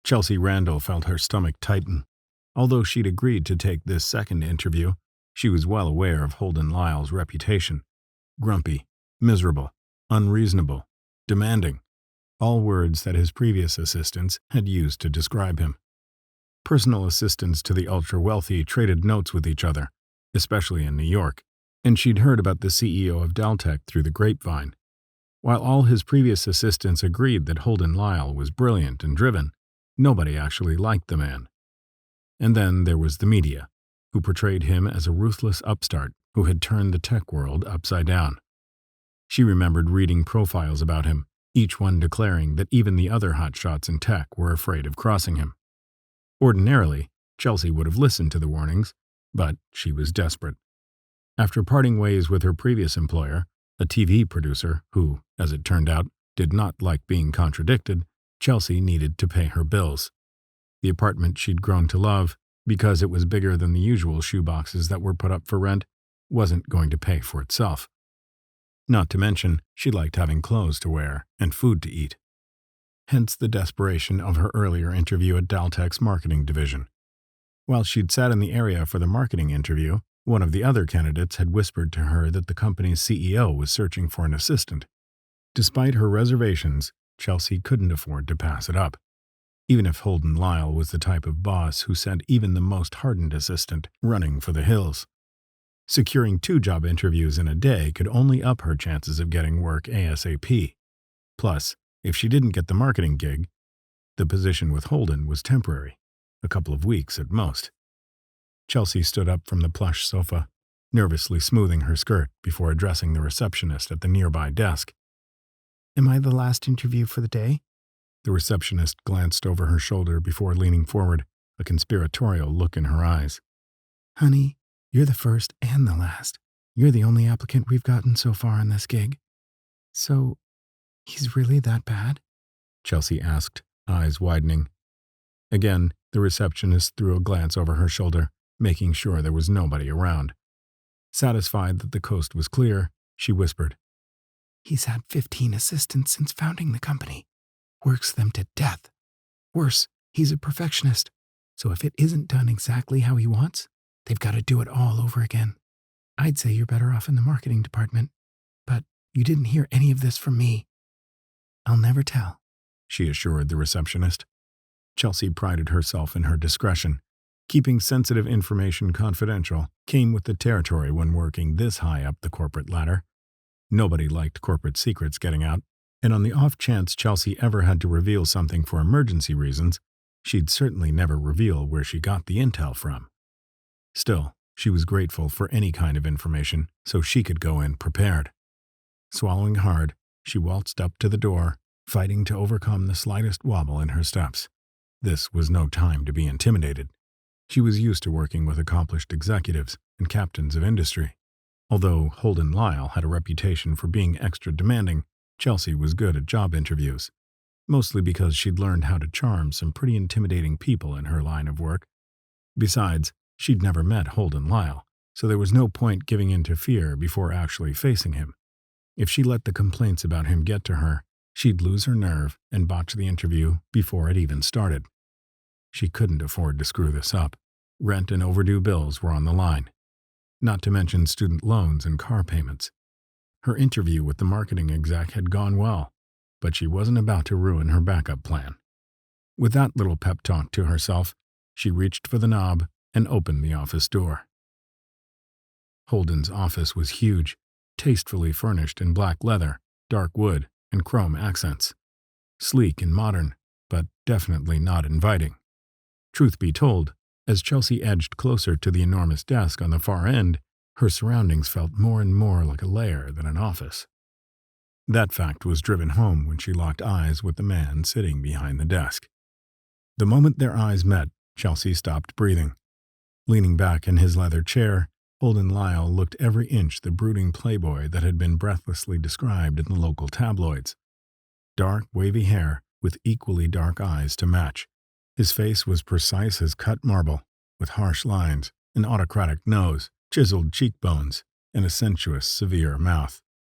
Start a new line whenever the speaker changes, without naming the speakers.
Chelsea Randall felt her stomach tighten. Although she'd agreed to take this second interview, she was well aware of Holden Lyle's reputation. Grumpy, miserable, unreasonable, demanding, all words that his previous assistants had used to describe him. Personal assistants to the ultra-wealthy traded notes with each other, especially in New York, and she'd heard about the CEO of Daltech through the grapevine. While all his previous assistants agreed that Holden Lyle was brilliant and driven, nobody actually liked the man. And then there was the media, who portrayed him as a ruthless upstart who had turned the tech world upside down. She remembered reading profiles about him, each one declaring that even the other hotshots in tech were afraid of crossing him. Ordinarily, Chelsea would have listened to the warnings, but she was desperate. After parting ways with her previous employer, a TV producer who, as it turned out, did not like being contradicted, Chelsea needed to pay her bills. The apartment she'd grown to love, because it was bigger than the usual shoeboxes that were put up for rent, wasn't going to pay for itself. Not to mention, she liked having clothes to wear and food to eat. Hence the desperation of her earlier interview at Daltech's marketing division. While she'd sat in the area for the marketing interview, one of the other candidates had whispered to her that the company's CEO was searching for an assistant. Despite her reservations, Chelsea couldn't afford to pass it up, even if Holden Lyle was the type of boss who sent even the most hardened assistant running for the hills. Securing 2 job interviews in a day could only up her chances of getting work ASAP. Plus, if she didn't get the marketing gig, the position with Holden was temporary, a couple of weeks at most. Chelsea stood up from the plush sofa, nervously smoothing her skirt before addressing the receptionist at the nearby desk. "Am I the last interview for the day?" The receptionist glanced over her shoulder before leaning forward, a conspiratorial look in her eyes. "Honey, you're the first and the last. You're the only applicant we've gotten so far on this gig." "So, he's really that bad?" Chelsea asked, eyes widening. Again, the receptionist threw a glance over her shoulder, making sure there was nobody around. Satisfied that the coast was clear, she whispered, "He's had 15 assistants since founding the company. Works them to death. Worse, he's a perfectionist, so if it isn't done exactly how he wants, they've got to do it all over again. I'd say you're better off in the marketing department, but you didn't hear any of this from me." "I'll never tell," she assured the receptionist. Chelsea prided herself in her discretion. Keeping sensitive information confidential came with the territory when working this high up the corporate ladder. Nobody liked corporate secrets getting out, and on the off chance Chelsea ever had to reveal something for emergency reasons, she'd certainly never reveal where she got the intel from. Still, she was grateful for any kind of information so she could go in prepared. Swallowing hard, she waltzed up to the door, fighting to overcome the slightest wobble in her steps. This was no time to be intimidated. She was used to working with accomplished executives and captains of industry. Although Holden Lyle had a reputation for being extra demanding, Chelsea was good at job interviews, mostly because she'd learned how to charm some pretty intimidating people in her line of work. Besides, she'd never met Holden Lyle, so there was no point giving in to fear before actually facing him. If she let the complaints about him get to her, she'd lose her nerve and botch the interview before it even started. She couldn't afford to screw this up. Rent and overdue bills were on the line, not to mention student loans and car payments. Her interview with the marketing exec had gone well, but she wasn't about to ruin her backup plan. With that little pep talk to herself, she reached for the knob and opened the office door. Holden's office was huge, tastefully furnished in black leather, dark wood, and chrome accents. Sleek and modern, but definitely not inviting. Truth be told, as Chelsea edged closer to the enormous desk on the far end, her surroundings felt more and more like a lair than an office. That fact was driven home when she locked eyes with the man sitting behind the desk. The moment their eyes met, Chelsea stopped breathing. Leaning back in his leather chair, Holden Lyle looked every inch the brooding playboy that had been breathlessly described in the local tabloids. Dark, wavy hair with equally dark eyes to match. His face was precise as cut marble, with harsh lines, an autocratic nose, chiseled cheekbones, and a sensuous, severe mouth.